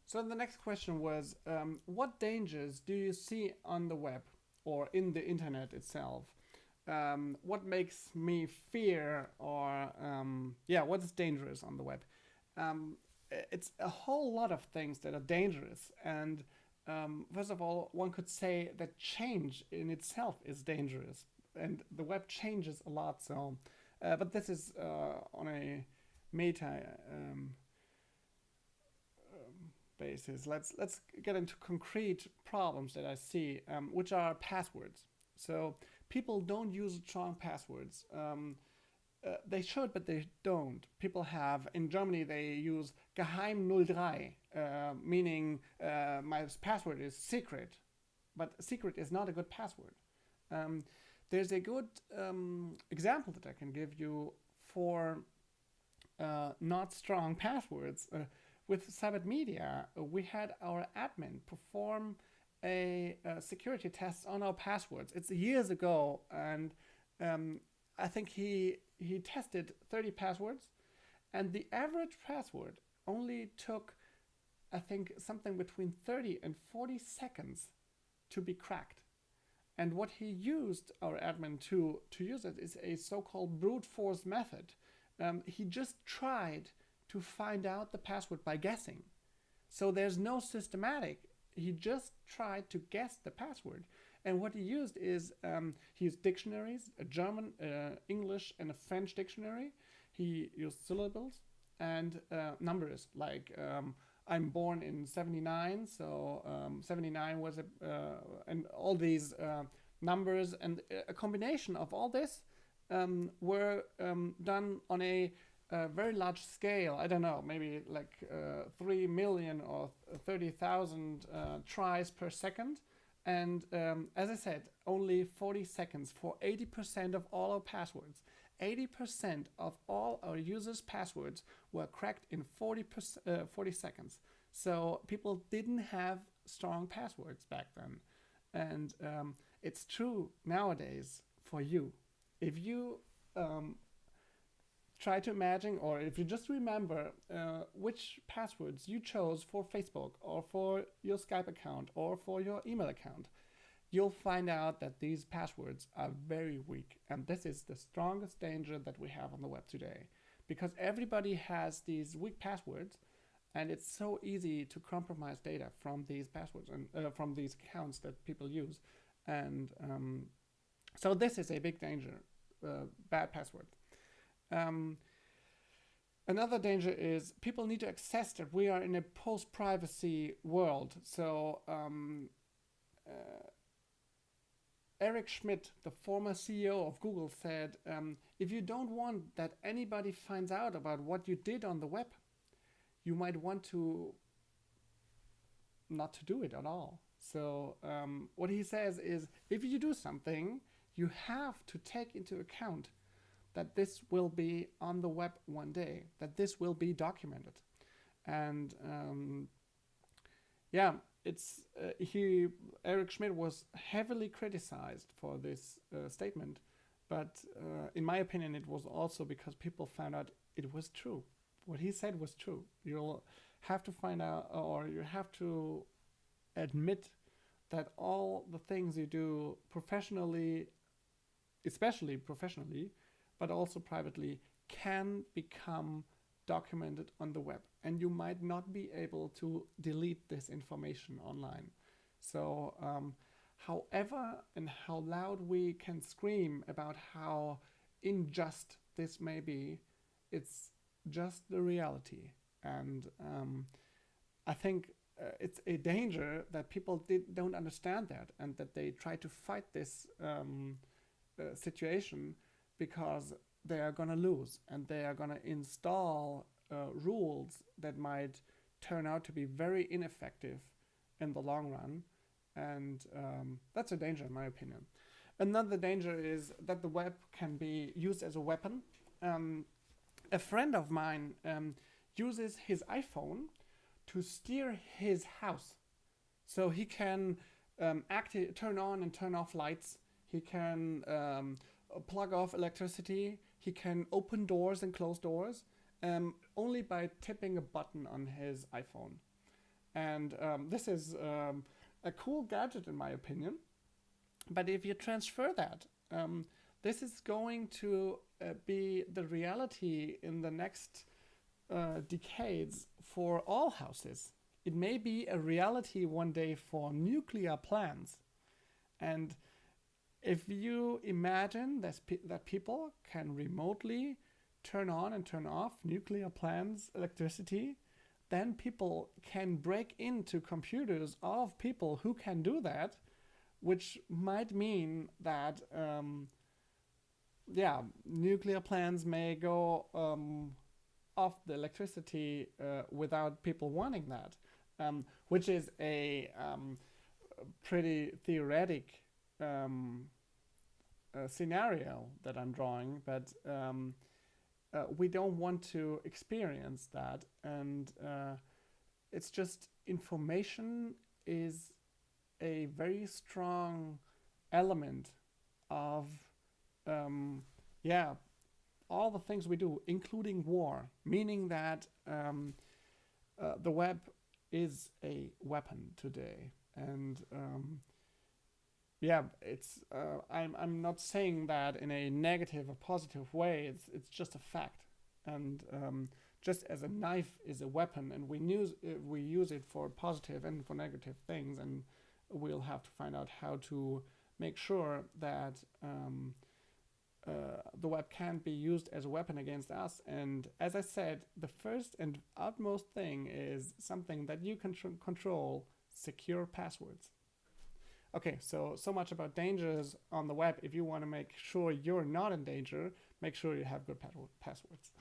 So the next question was, what dangers do you see on the web or in the internet itself? What makes me fear, or what is dangerous on the web? Um, it's a whole lot of things that are dangerous, and first of all, one could say that change in itself is dangerous, and the web changes a lot. So, but this is on a meta basis. Let's get into concrete problems that I see, which are passwords. So people don't use strong passwords. They should, but they don't. People have in Germany they use geheim 03, meaning my password is secret, but secret is not a good password. Um, there's a good example that I can give you for not strong passwords. With Cyber Media, we had our admin perform a security test on our passwords. It's years ago, and I think he tested 30 passwords, and the average password only took, I think, something between 30 and 40 seconds to be cracked. And what he used our admin to use it is a so-called brute force method. He just tried to find out the password by guessing. So there's no systematic. He just tried to guess the password. And what he used is he used dictionaries, a German, English, and a French dictionary. He used syllables and numbers, like I'm born in 79, so 79 was and all these numbers, and a combination of all this were done on a very large scale. I don't know, maybe like 3 million or 30,000 tries per second. And as I said, only 40 seconds for 80% of all our passwords. 80% of all our users' passwords were cracked in 40 seconds. So people didn't have strong passwords back then. And it's true nowadays for you. If you try to imagine, or if you just remember which passwords you chose for Facebook or for your Skype account or for your email account, you'll find out that these passwords are very weak. And this is the strongest danger that we have on the web today, because everybody has these weak passwords, and it's so easy to compromise data from these passwords and from these accounts that people use. And so this is a big danger, bad passwords. Another danger is people need to access that we are in a post-privacy world. So Eric Schmidt, the former CEO of Google, said, if you don't want that anybody finds out about what you did on the web, you might want to not to do it at all. So what he says is, if you do something, you have to take into account that this will be on the web one day, that this will be documented. And it's Eric Schmidt was heavily criticized for this statement, but in my opinion, it was also because people found out it was true. What he said was true. You'll have to find out, or you have to admit that all the things you do professionally, especially professionally, but also privately, can become documented on the web, and you might not be able to delete this information online. So however and how loud we can scream about how unjust this may be, it's just the reality. And I think it's a danger that people don't understand that, and that they try to fight this situation, because they are going to lose, and they are going to install rules that might turn out to be very ineffective in the long run. And that's a danger, in my opinion. Another danger is that the web can be used as a weapon. A friend of mine uses his iPhone to steer his house. So he can turn on and turn off lights. He can plug off electricity. He can open doors and close doors only by tipping a button on his iPhone. And this is a cool gadget in my opinion. But if you transfer that, this is going to be the reality in the next decades for all houses. It may be a reality one day for nuclear plants. And if you imagine that people can remotely turn on and turn off nuclear plants' electricity, then people can break into computers of people who can do that, which might mean that nuclear plants may go off the electricity without people wanting that, which is a pretty theoretic scenario that I'm drawing, but we don't want to experience that. And it's just information is a very strong element of all the things we do, including war, meaning that the web is a weapon today. And it's I'm not saying that in a negative or positive way. It's just a fact. And just as a knife is a weapon, and we use it for positive and for negative things, and we'll have to find out how to make sure that the web can't be used as a weapon against us. And as I said, the first and utmost thing is something that you can control: secure passwords. Okay, so much about dangers on the web. If you want to make sure you're not in danger, make sure you have good passwords.